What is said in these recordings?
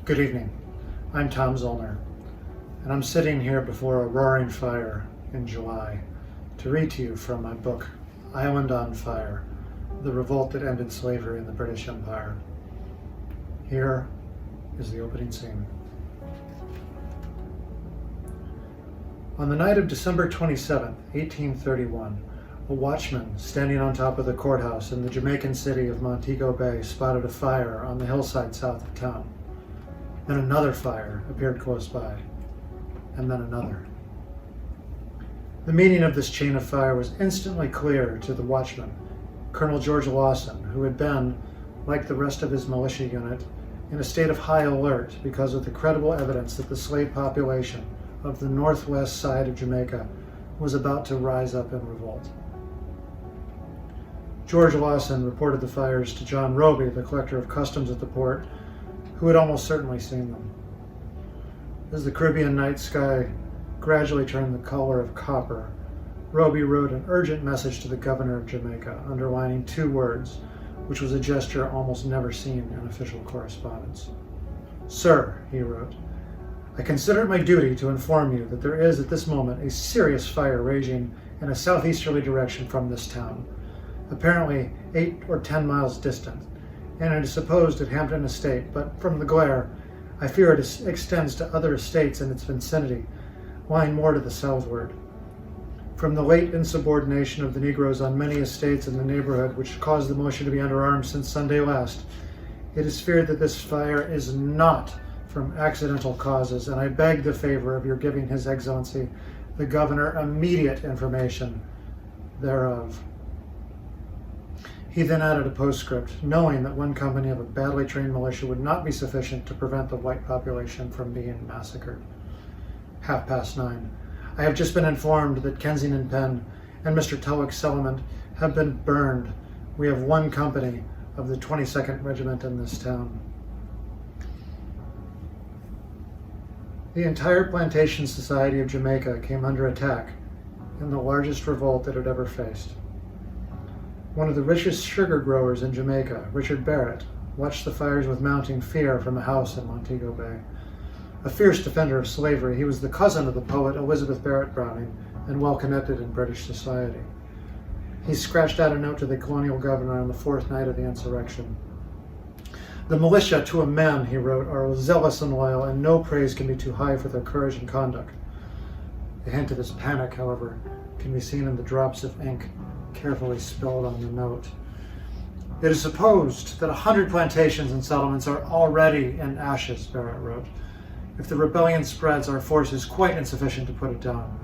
Good evening. I'm Tom Zoellner, and I'm sitting here before a roaring fire in July to read to you from my book, Island on Fire, The Revolt That Ended Slavery in the British Empire. Here is the opening scene. On the night of December 27, 1831, a watchman standing on top of the courthouse in the Jamaican city of Montego Bay spotted a fire on the hillside south of town. Then another fire appeared close by, and then another. The meaning of this chain of fire was instantly clear to the watchman, Colonel George Lawson, who had been, like the rest of his militia unit, in a state of high alert because of the credible evidence that the slave population of the northwest side of Jamaica was about to rise up in revolt. George Lawson reported the fires to John Robbie, the collector of customs at the port, who had almost certainly seen them. As the Caribbean night sky gradually turned the color of copper, Robbie wrote an urgent message to the governor of Jamaica, underlining two words, which was a gesture almost never seen in official correspondence. "Sir," he wrote, "I consider it my duty to inform you that there is at this moment a serious fire raging in a southeasterly direction from this town, apparently 8 or 10 miles distant, and it is supposed at Hampton Estate, but from the glare, I fear it extends to other estates in its vicinity, lying more to the southward. From the late insubordination of the Negroes on many estates in the neighborhood, which caused the militia to be under arms since Sunday last, it is feared that this fire is not from accidental causes, and I beg the favor of your giving His Excellency, the Governor, immediate information thereof." He then added a postscript, knowing that one company of a badly trained militia would not be sufficient to prevent the white population from being massacred. 9:30. "I have just been informed that Kensington Pen and Mr. Tulloch's settlement have been burned. We have one company of the 22nd Regiment in this town." The entire plantation society of Jamaica came under attack in the largest revolt that it ever faced. One of the richest sugar growers in Jamaica, Richard Barrett, watched the fires with mounting fear from a house in Montego Bay. A fierce defender of slavery, he was the cousin of the poet Elizabeth Barrett Browning and well connected in British society. He scratched out a note to the colonial governor on the fourth night of the insurrection. "The militia, to a man," he wrote, "are zealous and loyal, and no praise can be too high for their courage and conduct." The hint of his panic, however, can be seen in the drops of ink carefully spilled on the note. "It is supposed that 100 plantations and settlements are already in ashes," Barrett wrote. "If the rebellion spreads, our force is quite insufficient to put it down.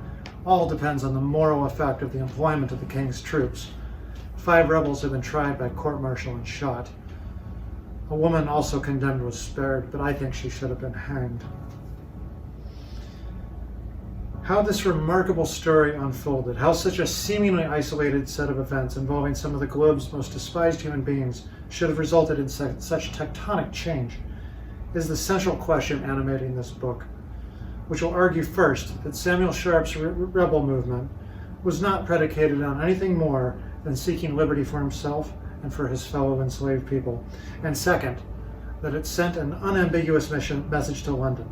All depends on the moral effect of the employment of the king's troops. 5 rebels have been tried by court-martial and shot. A woman also condemned was spared, but I think she should have been hanged." How this remarkable story unfolded, how such a seemingly isolated set of events involving some of the globe's most despised human beings should have resulted in such tectonic change, is the central question animating this book, which will argue first that Samuel Sharp's rebel movement was not predicated on anything more than seeking liberty for himself and for his fellow enslaved people, and second, that it sent an unambiguous message to London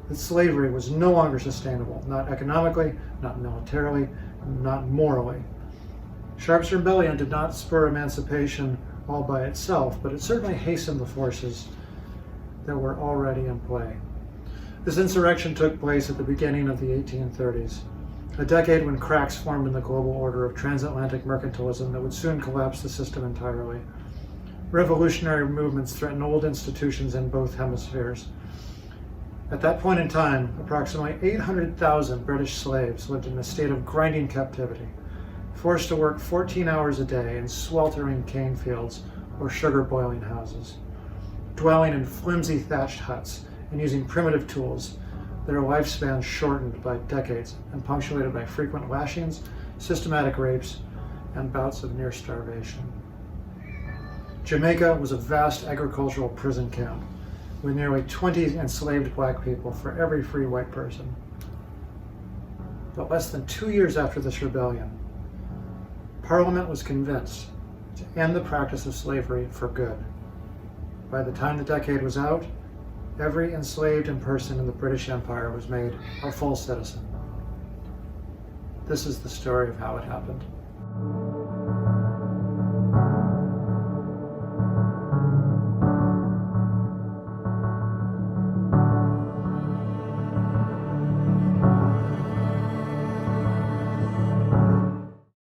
that slavery was no longer sustainable, not economically, not militarily, not morally. Sharp's rebellion did not spur emancipation all by itself, but it certainly hastened the forces that were already in play. This insurrection took place at the beginning of the 1830s, a decade when cracks formed in the global order of transatlantic mercantilism that would soon collapse the system entirely. Revolutionary movements threatened old institutions in both hemispheres. At that point in time, approximately 800,000 British slaves lived in a state of grinding captivity, forced to work 14 hours a day in sweltering cane fields or sugar boiling houses. Dwelling in flimsy thatched huts and using primitive tools, their lifespan shortened by decades and punctuated by frequent lashings, systematic rapes, and bouts of near starvation. Jamaica was a vast agricultural prison camp, with nearly 20 enslaved black people for every free white person. But less than 2 years after this rebellion, Parliament was convinced to end the practice of slavery for good. By the time the decade was out, every enslaved person in the British Empire was made a full citizen. This is the story of how it happened.